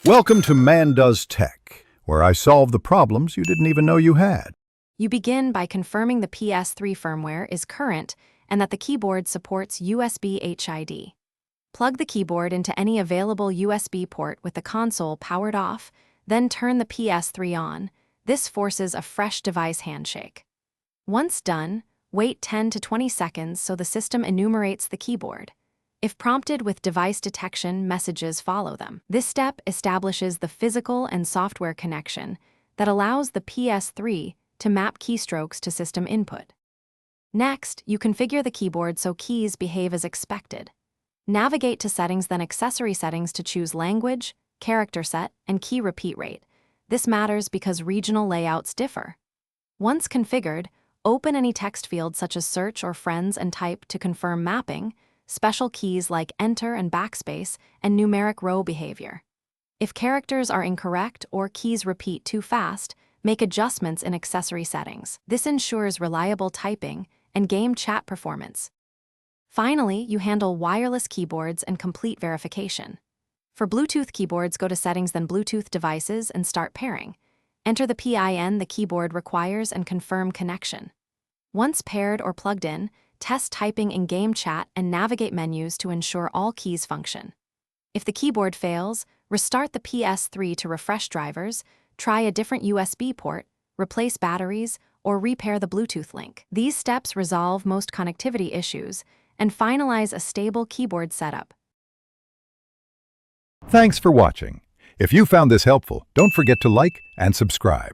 Welcome to Man Does Tech, where I solve the problems you didn't even know you had. You begin by confirming the Ps3 firmware is current and that the keyboard supports USB HID. Plug the keyboard into any available USB port with the console powered off, then turn the Ps3 on. This forces a fresh device handshake. Once done, wait 10 to 20 seconds so the system enumerates the keyboard. If prompted with device detection, messages follow them. This step establishes the physical and software connection that allows the Ps3 to map keystrokes to system input. Next, you configure the keyboard so keys behave as expected. Navigate to Settings, then Accessory Settings to choose Language, Character Set, and Key Repeat Rate. This matters because regional layouts differ. Once configured, open any text field such as Search or Friends and type to confirm mapping, special keys like Enter and Backspace, and numeric row behavior. If characters are incorrect or keys repeat too fast, make adjustments in accessory settings. This ensures reliable typing and game chat performance. Finally, you handle wireless keyboards and complete verification. For Bluetooth keyboards, go to Settings, then Bluetooth Devices, and start pairing. Enter the PIN the keyboard requires and confirm connection. Once paired or plugged in, test typing in game chat and navigate menus to ensure all keys function. If the keyboard fails, restart the Ps3 to refresh drivers, try a different USB port, replace batteries, or repair the Bluetooth link. These steps resolve most connectivity issues and finalize a stable keyboard setup. Thanks for watching. If you found this helpful, don't forget to like and subscribe.